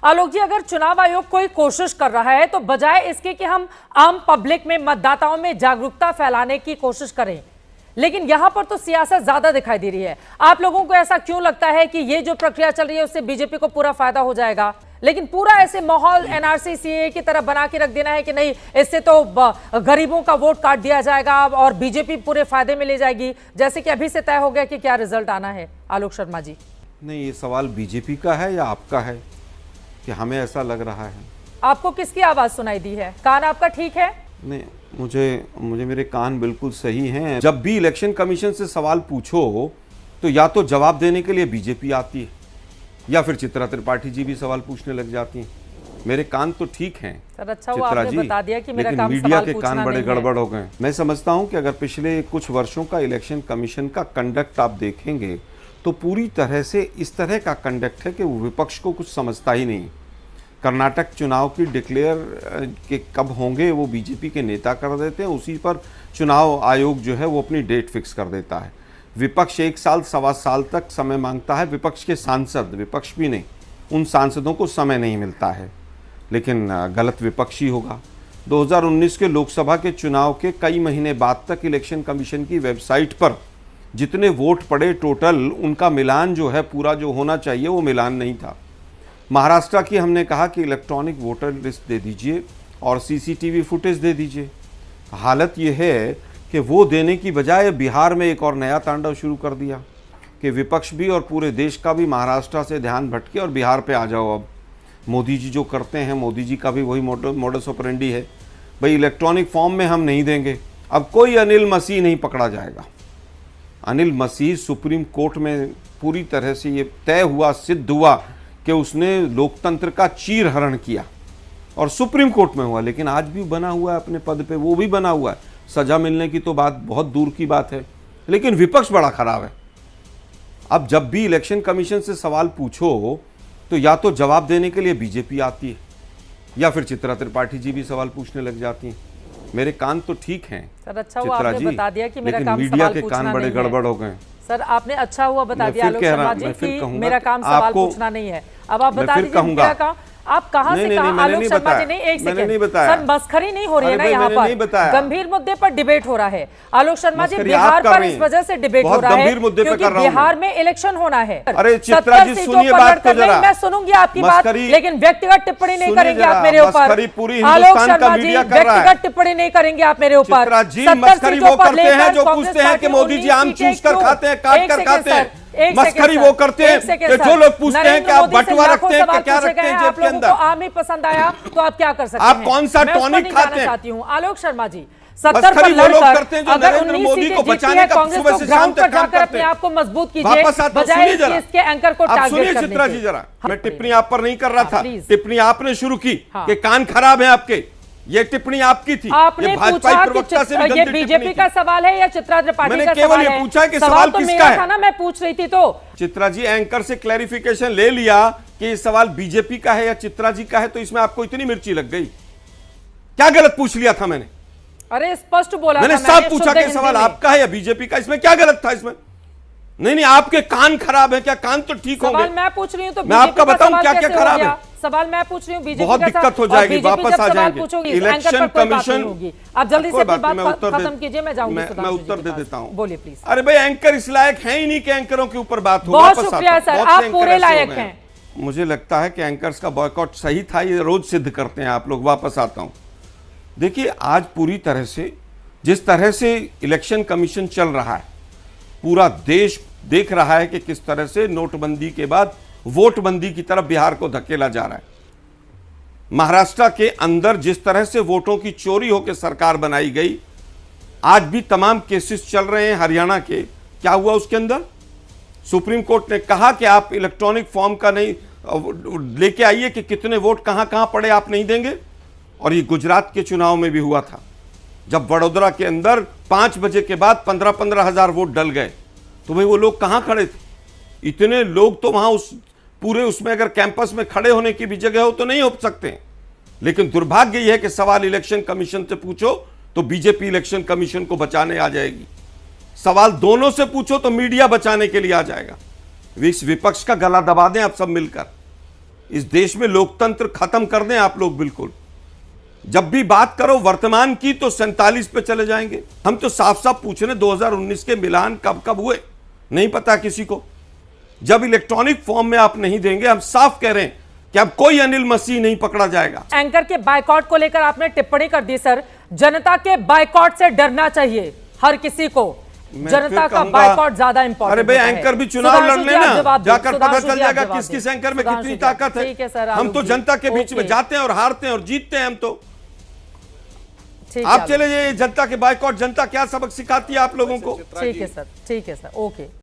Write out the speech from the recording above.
आलोक जी, अगर चुनाव आयोग कोई कोशिश कर रहा है तो बजाय इसके कि हम आम पब्लिक में, मतदाताओं में जागरूकता फैलाने की कोशिश करें, लेकिन यहां पर तो सियासत ज्यादा दिखाई दे रही है। आप लोगों को ऐसा क्यों लगता है कि ये जो प्रक्रिया चल रही है उससे बीजेपी को पूरा फायदा हो जाएगा, लेकिन पूरा ऐसे माहौल एनआरसी सीए की तरह बना के रख देना है कि नहीं, इससे तो गरीबों का वोट काट दिया जाएगा और बीजेपी पूरे फायदे में ले जाएगी, जैसे कि अभी से तय हो गया कि क्या रिजल्ट आना है? आलोक शर्मा जी, नहीं, ये सवाल बीजेपी का है या आपका है कि हमें ऐसा लग रहा है? आपको किसकी आवाज सुनाई दी है? कान आपका ठीक है? नहीं, मुझे मेरे कान बिल्कुल सही हैं। जब भी इलेक्शन कमीशन से सवाल पूछो तो या तो जवाब देने के लिए बीजेपी आती है या फिर चित्रा त्रिपाठी जी भी सवाल पूछने लग जाती हैं। मेरे कान तो ठीक हैं सर, अच्छा हुआ आपने बता दिया कि मेरा लेकिन काम मीडिया सवाल के पूछना कान बड़े नहीं है। गड़बड़ हो गए। मैं समझता हूं कि अगर पिछले कुछ वर्षों का इलेक्शन कमीशन का कंडक्ट आप देखेंगे तो पूरी तरह से इस तरह का कंडक्ट है कि वो विपक्ष को कुछ समझता ही नहीं। कर्नाटक चुनाव की डिक्लेयर के कब होंगे वो बीजेपी के नेता कर देते हैं, उसी पर चुनाव आयोग जो है वो अपनी डेट फिक्स कर देता है। विपक्ष 1 साल सवा साल तक समय मांगता है, विपक्ष के सांसद, विपक्ष भी नहीं, उन सांसदों को समय नहीं मिलता है। लेकिन गलत विपक्ष ही होगा। 2019 के लोकसभा के चुनाव के कई महीने बाद तक इलेक्शन कमीशन की वेबसाइट पर जितने वोट पड़े टोटल, उनका मिलान जो है पूरा जो होना चाहिए वो मिलान नहीं था। महाराष्ट्र की हमने कहा कि इलेक्ट्रॉनिक वोटर लिस्ट दे दीजिए और सीसीटीवी फुटेज दे दीजिए। हालत ये है कि वो देने की बजाय बिहार में एक और नया तांडव शुरू कर दिया कि विपक्ष भी और पूरे देश का भी महाराष्ट्र से ध्यान भटके और बिहार पे आ जाओ। अब मोदी जी जो करते हैं, मोदी जी का भी वही मोडस ऑपरेंडी है, भाई इलेक्ट्रॉनिक फॉर्म में हम नहीं देंगे। अब कोई अनिल मसीह नहीं पकड़ा जाएगा। अनिल मसीह सुप्रीम कोर्ट में पूरी तरह से ये तय हुआ, सिद्ध हुआ कि उसने लोकतंत्र का चीरहरण किया और सुप्रीम कोर्ट में हुआ, लेकिन आज भी बना हुआ है अपने पद पे, वो भी बना हुआ है। सजा मिलने की तो बात बहुत दूर की बात है, लेकिन विपक्ष बड़ा खराब है। अब जब भी इलेक्शन कमीशन से सवाल पूछो तो या तो जवाब देने के लिए बीजेपी आती है या फिर चित्रा त्रिपाठी जी भी सवाल पूछने लग जाती हैं। मेरे कान तो ठीक हैं सर, अच्छा हुआ आपने बता दिया कि मेरा लेकिन काम मीडिया सवाल के पूछना कान बड़े नहीं है। गड़बड़ हो गए। सर, आपने अच्छा हुआ बता दिया आलोक शर्मा जी कि मेरा काम आपको सवाल पूछना नहीं है। अब आप बता दीजिए मेरा काम। आप कहां से कहां? आलोक शर्मा जी, नहीं, एक सेकंड सर, मस्खरी नहीं हो रही है ना यहाँ पर, गंभीर मुद्दे पर डिबेट हो रहा है। आलोक शर्मा जी, बिहार पर इस वजह से डिबेट हो रहा है क्योंकि बिहार में इलेक्शन होना है। अरे चित्रा जी, सुनिए बात को जरा। मैं सुनूंगी आपकी बात, लेकिन व्यक्तिगत टिप्पणी नहीं करेंगे आप मेरे ऊपर। आलोक शर्मा जी, व्यक्तिगत टिप्पणी नहीं करेंगे आप मेरे ऊपर। मस्करी वो करते हैं जो पूछते हैं कि मोदी जी आम चूस कर खाते हैं, काट कर खाते हैं। मस्करी वो करते हैं कि जो लोग पूछते हैं कि आप बटुआ रखते हैं, क्या रखते हैं जेब के अंदर। आम ही पसंद आया तो आप क्या कर सकते हैं? आप कौन सा टॉनिक खाते हैं? चाहती हूँ आलोक शर्मा जी, 70 पर लड़कर अगर 19 सीटें जीती है कांग्रेस को ग्राउंड पर जाकर अपने आप को मजबूत कीजिए, बजाय इसके एंकर को टारगेट करने के। चित्रा जी जरा, मैं टिप्पणी आप पर नहीं कर रहा था, टिप्पणी आपने शुरू की कि कान खराब है आपके। ये टिप्पणी आपकी थी। आपने पूछा कि ये बीजेपी का सवाल है या चित्रा त्रिपाठी का सवाल है? पूछा कि सवाल तो किसका है? था ना, मैं पूछ रही थी। तो चित्रा जी, एंकर से क्लैरिफिकेशन ले लिया कि ये सवाल बीजेपी का है या चित्रा जी का है, तो इसमें आपको इतनी मिर्ची लग गई? क्या गलत पूछ लिया था मैंने? अरे स्पष्ट बोला, मैंने साफ पूछा कि सवाल आपका है या बीजेपी का। इसमें क्या गलत था? इसमें नहीं, आपके कान खराब है क्या? कान तो ठीक होंगे। सवाल मैं पूछ रही हूँ तो मैं आपका बताऊं क्या क्या खराब है। सवाल मैं पूछ रही हूँ, बीजेपी बहुत दिक्कत हो जाएगी, वापस आ जाएंगे। इलेक्शन कमीशन, आप जल्दी से अपनी बात खत्म कीजिए, मैं जाऊंगी। मैं उत्तर दे देता हूँ, बोलिए प्लीज। अरे भाई, एंकर इस लायक है ही नहीं कि एंकरों के ऊपर बात हो। बहुत शुक्रिया सर, आप पूरे लायक हैं। मुझे लगता है कि एंकर्स का बॉयकॉट सही था, ये रोज सिद्ध करते हैं आप लोग। वापस आता हूं। देखिए, आज पूरी तरह से जिस तरह से इलेक्शन कमीशन चल रहा है, पूरा देश देख रहा है कि किस तरह से नोटबंदी के बाद वोटबंदी की तरफ बिहार को धकेला जा रहा है। महाराष्ट्र के अंदर जिस तरह से वोटों की चोरी होकर सरकार बनाई गई, आज भी तमाम केसेस चल रहे हैं हरियाणा के। क्या हुआ उसके अंदर? सुप्रीम कोर्ट ने कहा कि आप इलेक्ट्रॉनिक फॉर्म का नहीं लेके आइए कि कितने वोट कहां कहां पड़े आप नहीं देंगे। और ये गुजरात के चुनाव में भी हुआ था, जब वडोदरा के अंदर 5 बजे के बाद 15-15 हजार वोट डल गए, तो भाई वो लोग कहां खड़े थे? इतने लोग तो वहां उस पूरे उसमें अगर कैंपस में खड़े होने की भी जगह हो तो नहीं हो सकते। लेकिन दुर्भाग्य यह है कि सवाल इलेक्शन कमीशन से पूछो तो बीजेपी इलेक्शन कमीशन को बचाने आ जाएगी, सवाल दोनों से पूछो तो मीडिया बचाने के लिए आ जाएगा। इस विपक्ष का गला दबा दें आप सब मिलकर। इस देश में लोकतंत्र खत्म कर दें आप लोग। बिल्कुल जब भी बात करो वर्तमान की तो 47 पे चले जाएंगे। हम तो साफ साफ पूछ रहे 2019 के मिलान कब कब हुए, नहीं पता किसी को। जब इलेक्ट्रॉनिक फॉर्म में आप नहीं देंगे, हम साफ कह रहे हैं कि अब कोई अनिल मसीह नहीं पकड़ा जाएगा। एंकर के बायकॉट को लेकर आपने टिप्पणी कर दी सर, जनता के बायकॉट से डरना चाहिए हर किसी को, जनता का बायकॉट ज्यादा इंपॉर्टेंट। अरे भाई एंकर भी चुनाव लड़ लेना, जाकर पता चल जाएगा किस किस एंकर में कितनी ताकत है। हम तो जनता के बीच में जाते हैं और हारते हैं और जीतते हैं हम तो। आप चले जाइए, जनता के बायकॉट, जनता क्या सबक सिखाती है आप लोगों को। ठीक है सर, ठीक है सर, ओके।